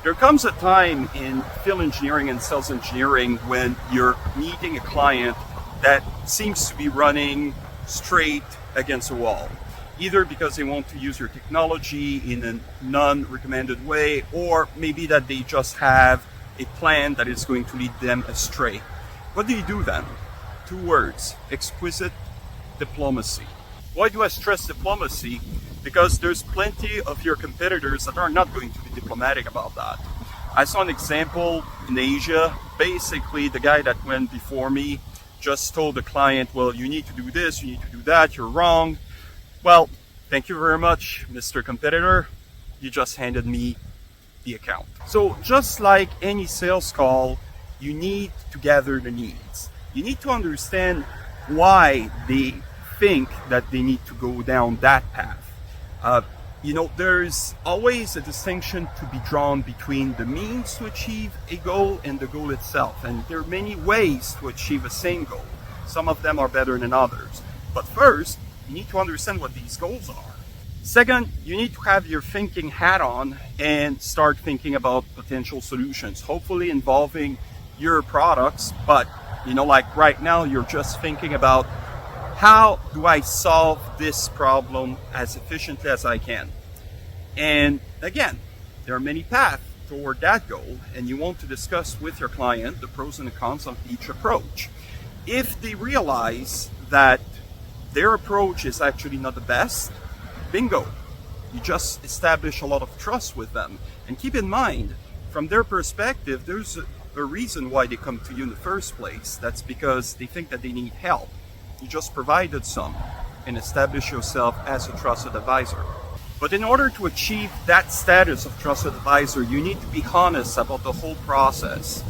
There comes a time in field engineering and sales engineering when you're meeting a client that seems to be running straight against a wall, either because they want to use your technology in a non-recommended way, or maybe that they just have a plan that is going to lead them astray. What do you do then? 2 words: exquisite diplomacy. Why do I stress diplomacy? Because there's plenty of your competitors that are not going to be diplomatic about that. I saw an example in Asia. Basically, the guy that went before me just told the client, well, you need to do this, you need to do that, you're wrong. Well, thank you very much, Mr. Competitor. You just handed me the account. So just like any sales call, you need to gather the needs. You need to understand why they think that they need to go down that path. There's always a distinction to be drawn between the means to achieve a goal and the goal itself. And there are many ways to achieve a same goal. Some of them are better than others. But first, you need to understand what these goals are. Second, you need to have your thinking hat on and start thinking about potential solutions, hopefully involving your products. But, like right now, you're just thinking about, how do I solve this problem as efficiently as I can? And again, there are many paths toward that goal, and you want to discuss with your client the pros and the cons of each approach. If they realize that their approach is actually not the best, bingo, you just establish a lot of trust with them. And keep in mind, from their perspective, there's a reason why they come to you in the first place. That's because they think that they need help. You just provided some and establish yourself as a trusted advisor. But in order to achieve that status of trusted advisor, you need to be honest about the whole process.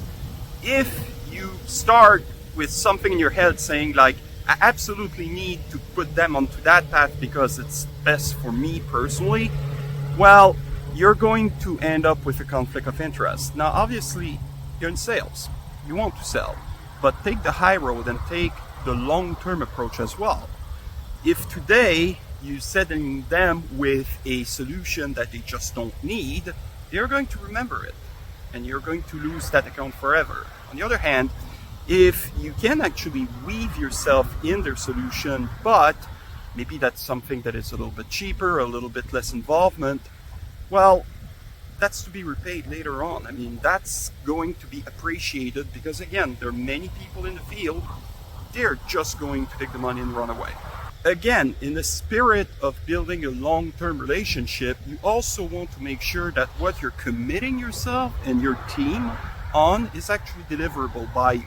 If you start with something in your head saying like, I absolutely need to put them onto that path because it's best for me personally, well, you're going to end up with a conflict of interest. Now, obviously, you're in sales. You want to sell, but take the high road and take the long-term approach as well. If today you setting them with a solution that they just don't need, they're going to remember it and you're going to lose that account forever. On the other hand, if you can actually weave yourself in their solution, but maybe that's something that is a little bit cheaper, a little bit less involvement, well, that's to be repaid later on. I mean, that's going to be appreciated because again, there are many people in the field, they're just going to take the money and run away. Again, in the spirit of building a long-term relationship, you also want to make sure that what you're committing yourself and your team on is actually deliverable by you.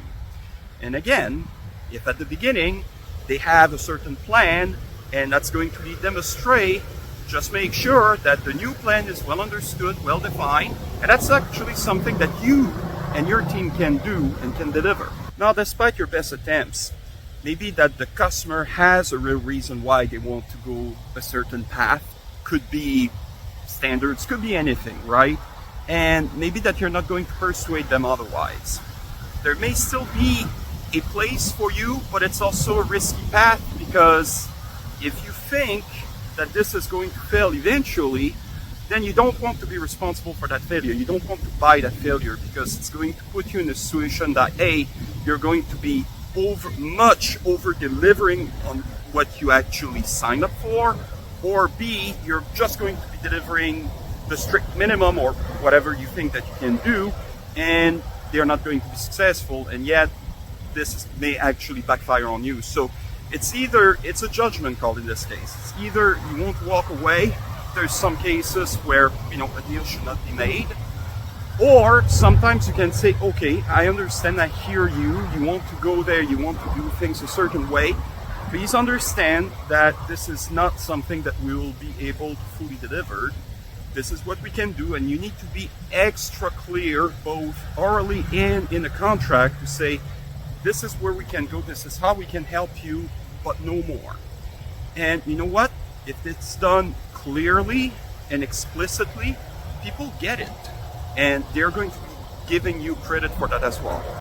And again, if at the beginning they have a certain plan and that's going to lead them astray, just make sure that the new plan is well understood, well defined, and that's actually something that you and your team can do and can deliver. Now, despite your best attempts, maybe that the customer has a real reason why they want to go a certain path. Could be standards, could be anything, right? And maybe that you're not going to persuade them otherwise. There may still be a place for you, but it's also a risky path because if you think that this is going to fail eventually, then you don't want to be responsible for that failure. You don't want to buy that failure because it's going to put you in a situation that A, you're going to be over delivering on what you actually signed up for, or B, you're just going to be delivering the strict minimum or whatever you think that you can do, and they're not going to be successful, and yet this may actually backfire on you. So it's a judgment call in this case. It's either you want to walk away, there's some cases where a deal should not be made, or sometimes you can say, okay, I understand, I hear you, you want to go there, you want to do things a certain way. Please understand that this is not something that we will be able to fully deliver. This is what we can do, and you need to be extra clear, both orally and in a contract, to say, this is where we can go, this is how we can help you, but no more. And you know what? If it's done clearly and explicitly, people get it. And they're going to be giving you credit for that as well.